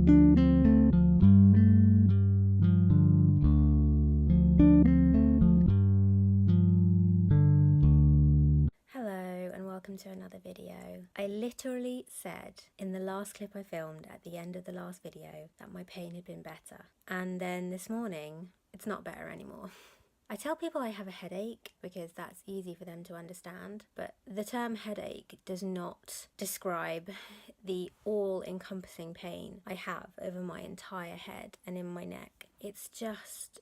Hello and welcome to another video. I literally said in the last clip I filmed at the end of the last video that my pain had been better, and then this morning it's not better anymore. I tell people I have a headache because that's easy for them to understand, but the term headache does not describe the all-encompassing pain I have over my entire head and in my neck. It's just...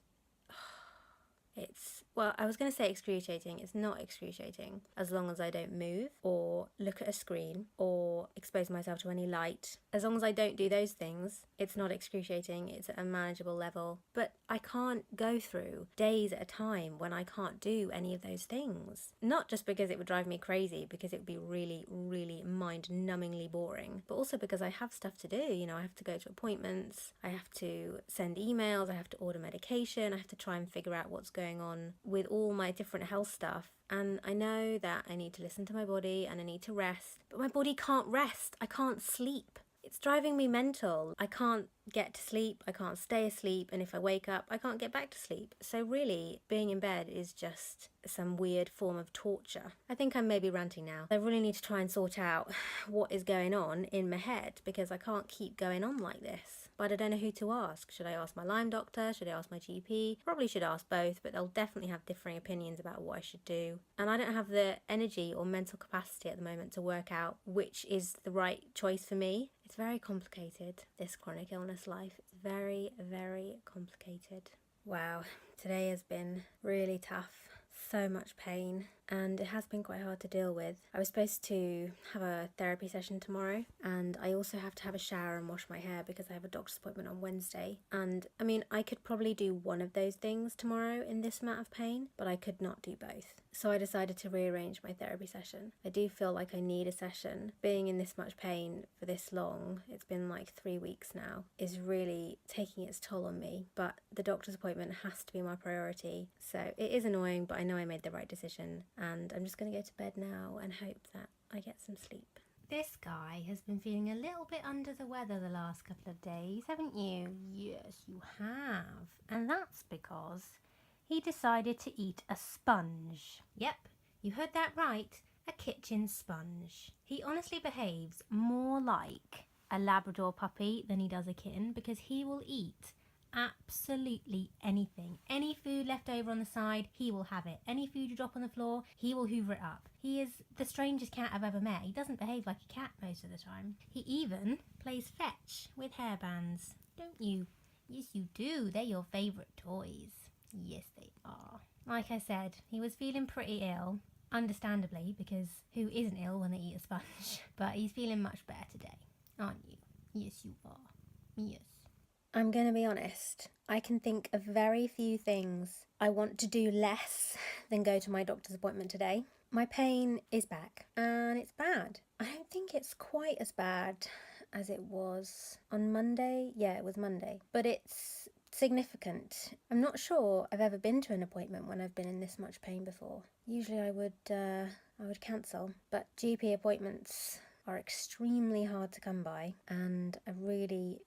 well, I was going to say excruciating. It's not excruciating as long as I don't move or look at a screen or expose myself to any light. As long as I don't do those things, it's not excruciating. It's at a manageable level. But I can't go through days at a time when I can't do any of those things. Not just because it would drive me crazy, because it would be really, really mind-numbingly boring, but also because I have stuff to do. You know, I have to go to appointments, I have to send emails, I have to order medication, I have to try and figure out what's going on with all my different health stuff. And I know that I need to listen to my body and I need to rest, but my body can't rest. I can't sleep. It's driving me mental. I can't get to sleep, I can't stay asleep, and if I wake up, I can't get back to sleep. So really, being in bed is just some weird form of torture. I think I'm maybe ranting now. I really need to try and sort out what is going on in my head, because I can't keep going on like this. But I don't know who to ask. Should I ask my Lyme doctor? Should I ask my GP? Probably should ask both, but they'll definitely have differing opinions about what I should do. And I don't have the energy or mental capacity at the moment to work out which is the right choice for me. It's very complicated, this chronic illness life. It's very, very complicated. Wow, today has been really tough. So much pain, and it has been quite hard to deal with. I was supposed to have a therapy session tomorrow, and I also have to have a shower and wash my hair because I have a doctor's appointment on Wednesday. And I mean, I could probably do one of those things tomorrow in this amount of pain, but I could not do both. So I decided to rearrange my therapy session. I do feel like I need a session. Being in this much pain for this long, it's been like 3 weeks now, is really taking its toll on me. But the doctor's appointment has to be my priority. So it is annoying, but I know I made the right decision, and I'm just going to go to bed now and hope that I get some sleep. This guy has been feeling a little bit under the weather the last couple of days, haven't you? Yes, you have. And that's because he decided to eat a sponge. Yep, you heard that right, a kitchen sponge. He honestly behaves more like a Labrador puppy than he does a kitten, because he will eat absolutely anything. Any food left over on the side, he will have it. Any food you drop on the floor, he will hoover it up. He is the strangest cat I've ever met. He doesn't behave like a cat most of the time. He even plays fetch with hairbands. Don't you? Yes, you do. They're your favourite toys. Yes, they are. Like I said, he was feeling pretty ill. Understandably, because who isn't ill when they eat a sponge? But he's feeling much better today, aren't you? Yes, you are. Yes. I'm going to be honest, I can think of very few things I want to do less than go to my doctor's appointment today. My pain is back, and it's bad. I don't think it's quite as bad as it was on Monday. Yeah, it was Monday. But it's significant. I'm not sure I've ever been to an appointment when I've been in this much pain before. Usually I would cancel, but GP appointments are extremely hard to come by, and I really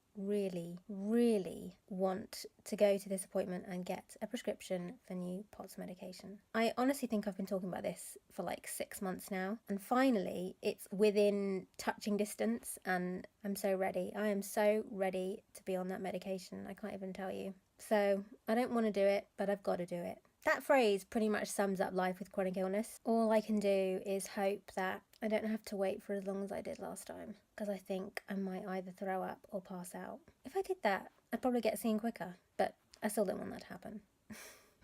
want to go to this appointment and get a prescription for new POTS medication. I honestly think I've been talking about this for like 6 months now, and finally it's within touching distance, and I'm so ready. I am so ready to be on that medication. I can't even tell you. So I don't want to do it, but I've got to do it. That phrase pretty much sums up life with chronic illness. All I can do is hope that I don't have to wait for as long as I did last time, because I think I might either throw up or pass out. If I did that, I'd probably get seen quicker, but I still don't want that to happen.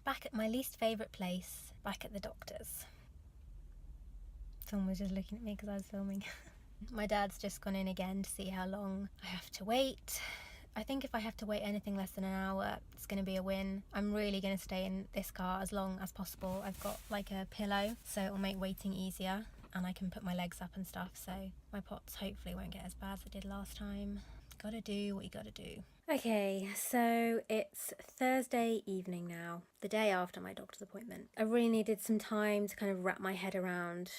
Back at my least favourite place, back at the doctor's. Someone was just looking at me because I was filming. My dad's just gone in again to see how long I have to wait. I think if I have to wait anything less than an hour, it's going to be a win. I'm really going to stay in this car as long as possible. I've got like a pillow, so it'll make waiting easier, and I can put my legs up and stuff, so my POTS hopefully won't get as bad as it did last time. Gotta do what you gotta do. Okay, so it's Thursday evening now, the day after my doctor's appointment. I really needed some time to kind of wrap my head around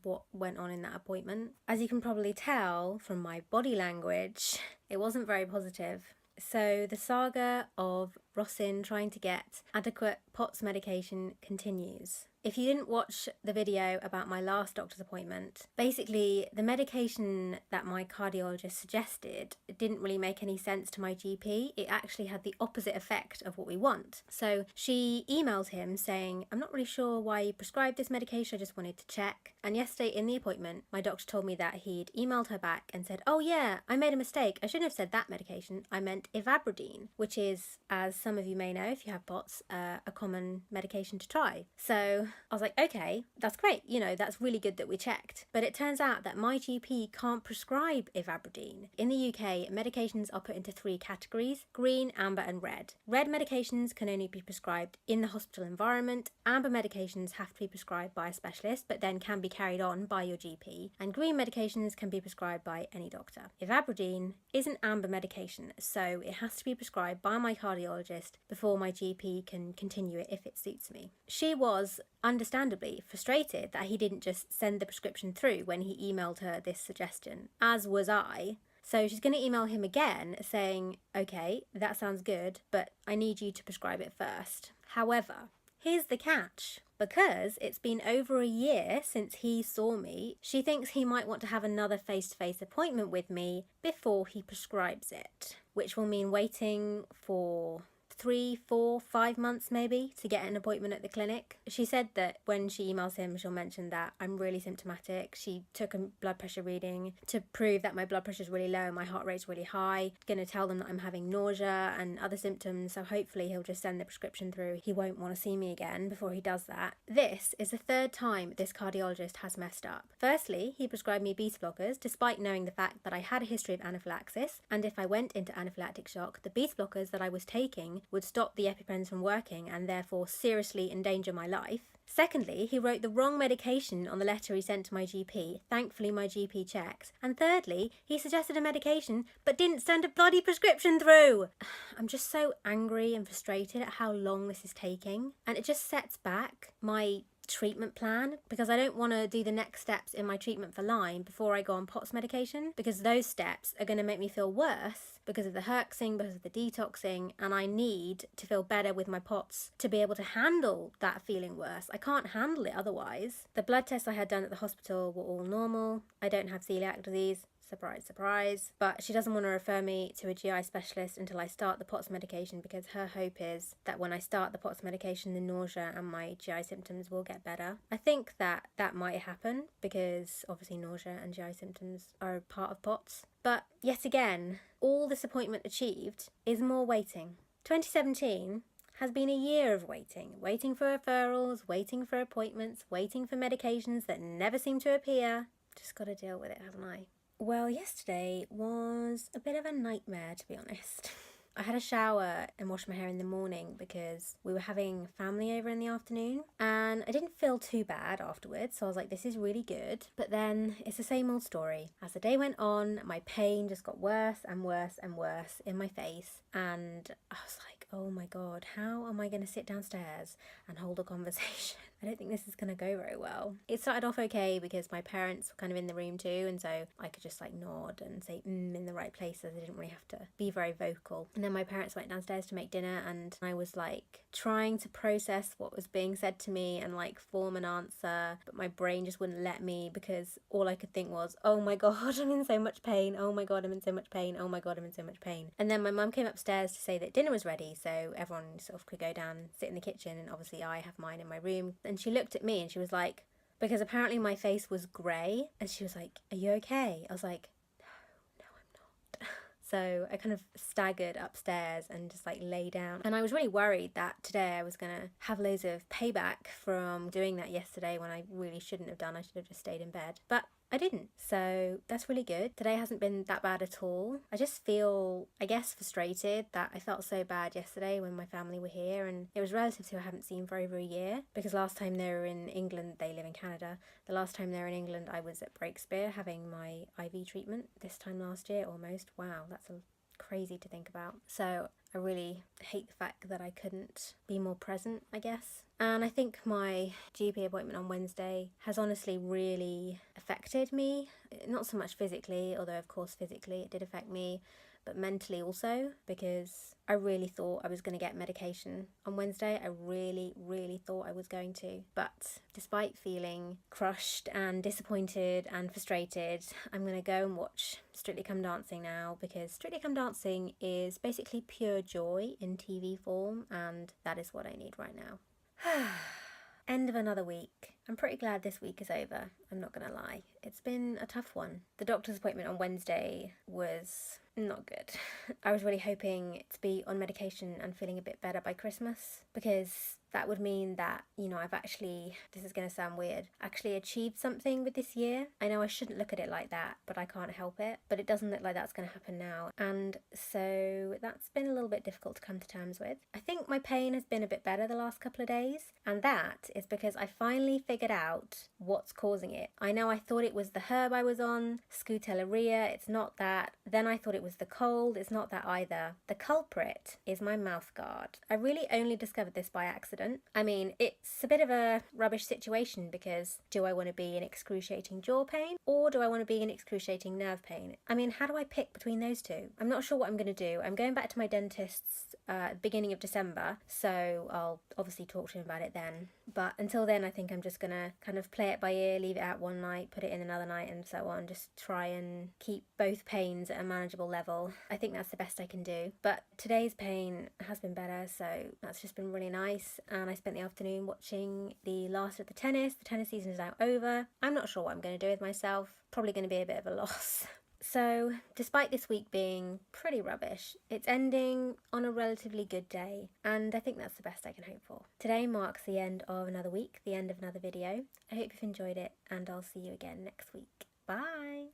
what went on in that appointment. As you can probably tell from my body language, It wasn't very positive. So the saga of Rosin trying to get adequate POTS medication continues. If you didn't watch the video about my last doctor's appointment, basically the medication that my cardiologist suggested didn't really make any sense to my GP. It actually had the opposite effect of what we want. So she emailed him saying, I'm not really sure why you prescribed this medication, I just wanted to check. And yesterday in the appointment, my doctor told me that he'd emailed her back and said, oh yeah, I made a mistake. I shouldn't have said that medication. I meant ivabradine, which is, as some of you may know if you have POTS, a common medication to try. So I was like, okay, that's great. You know, that's really good that we checked. But it turns out that my GP can't prescribe ivabradine. In the UK, medications are put into 3 categories: green, amber and red. Red medications can only be prescribed in the hospital environment. Amber medications have to be prescribed by a specialist, but then can be carried on by your GP. And green medications can be prescribed by any doctor. Ivabradine is an amber medication, so it has to be prescribed by my cardiologist before my GP can continue it if it suits me. She was understandably frustrated that he didn't just send the prescription through when he emailed her this suggestion, as was I. So she's going to email him again saying, okay, that sounds good, but I need you to prescribe it first. However, here's the catch. Because it's been over a year since he saw me, she thinks he might want to have another face-to-face appointment with me before he prescribes it, which will mean waiting for 3, 4, 5 months maybe to get an appointment at the clinic. She said that when she emails him, she'll mention that I'm really symptomatic. She took a blood pressure reading to prove that my blood pressure is really low and my heart rate's really high. Going to tell them that I'm having nausea and other symptoms, so hopefully he'll just send the prescription through. He won't want to see me again before he does that. This is the 3rd time this cardiologist has messed up. Firstly, he prescribed me beta blockers despite knowing the fact that I had a history of anaphylaxis, and if I went into anaphylactic shock, the beta blockers that I was taking would stop the EpiPens from working and therefore seriously endanger my life. Secondly, he wrote the wrong medication on the letter he sent to my GP. Thankfully, my GP checked. And thirdly, he suggested a medication but didn't send a bloody prescription through. I'm just so angry and frustrated at how long this is taking. And it just sets back my treatment plan because I don't want to do the next steps in my treatment for Lyme before I go on POTS medication, because those steps are going to make me feel worse because of the herxing, because of the detoxing, and I need to feel better with my POTS to be able to handle that feeling worse. I can't handle it otherwise. The blood tests I had done at the hospital were all normal. I don't have celiac disease. Surprise, surprise. But she doesn't want to refer me to a GI specialist until I start the POTS medication, because her hope is that when I start the POTS medication, the nausea and my GI symptoms will get better. I think that might happen because obviously nausea and GI symptoms are part of POTS. But yet again, all this appointment achieved is more waiting. 2017 has been a year of waiting for referrals, waiting for appointments, waiting for medications that never seem to appear. Just got to deal with it, haven't I? Well, yesterday was a bit of a nightmare, to be honest. I had a shower and washed my hair in the morning because we were having family over in the afternoon, and I didn't feel too bad afterwards, so I was like, this is really good. But then it's the same old story. As the day went on, my pain just got worse and worse and worse in my face, and I was like, oh my god, how am I going to sit downstairs and hold a conversation? I don't think this is going to go very well. It started off okay because my parents were kind of in the room too, and so I could just like nod and say in the right places. I didn't really have to be very vocal. And then my parents went downstairs to make dinner, and I was like trying to process what was being said to me and like form an answer, but my brain just wouldn't let me because all I could think was, oh my god, I'm in so much pain. Oh my god, I'm in so much pain. Oh my god, I'm in so much pain. And then my mum came upstairs to say that dinner was ready, so everyone sort of could go down and sit in the kitchen, and obviously I have mine in my room. And she looked at me and she was like, because apparently my face was grey, and she was like, are you okay? I was like, no, I'm not. So I kind of staggered upstairs and just like lay down. And I was really worried that today I was going to have loads of payback from doing that yesterday when I really shouldn't have done. I should have just stayed in bed. But I didn't. So that's really good. Today hasn't been that bad at all. I just feel, I guess, frustrated that I felt so bad yesterday when my family were here, and it was relatives who I haven't seen for over a year, because last time they were in England, they live in Canada. The last time they were in England, I was at Breakspear having my IV treatment this time last year almost. Wow, that's crazy to think about. So I really hate the fact that I couldn't be more present, I guess. And I think my GP appointment on Wednesday has honestly really affected me. Not so much physically, although of course physically it did affect me, but mentally also, because I really thought I was going to get medication on Wednesday. I really, really thought I was going to. But despite feeling crushed and disappointed and frustrated, I'm going to go and watch Strictly Come Dancing now, because Strictly Come Dancing is basically pure joy in TV form, and that is what I need right now. End of another week. I'm pretty glad this week is over, I'm not gonna lie. It's been a tough one. The doctor's appointment on Wednesday was not good. I was really hoping to be on medication and feeling a bit better by Christmas, because that would mean that, I've actually, this is going to sound weird, actually achieved something with this year. I know I shouldn't look at it like that, but I can't help it. But it doesn't look like that's going to happen now. And so that's been a little bit difficult to come to terms with. I think my pain has been a bit better the last couple of days. And that is because I finally figured out what's causing it. I know I thought it was the herb I was on, Scutelleria, it's not that. Then I thought it was the cold, it's not that either. The culprit is my mouth guard. I really only discovered this by accident. I mean, it's a bit of a rubbish situation, because do I want to be in excruciating jaw pain, or do I want to be in excruciating nerve pain? I mean, how do I pick between those two? I'm not sure what I'm going to do. I'm going back to my dentist's beginning of December, so I'll obviously talk to him about it then. But until then, I think I'm just going to kind of play it by ear, leave it out one night, put it in another night, and so on. Just try and keep both pains at a manageable level. I think that's the best I can do. But today's pain has been better, so that's just been really nice. And I spent the afternoon watching the last of the tennis. The tennis season is now over. I'm not sure what I'm going to do with myself. Probably going to be a bit of a loss. So, despite this week being pretty rubbish, it's ending on a relatively good day, and I think that's the best I can hope for. Today marks the end of another week, the end of another video. I hope you've enjoyed it, and I'll see you again next week. Bye!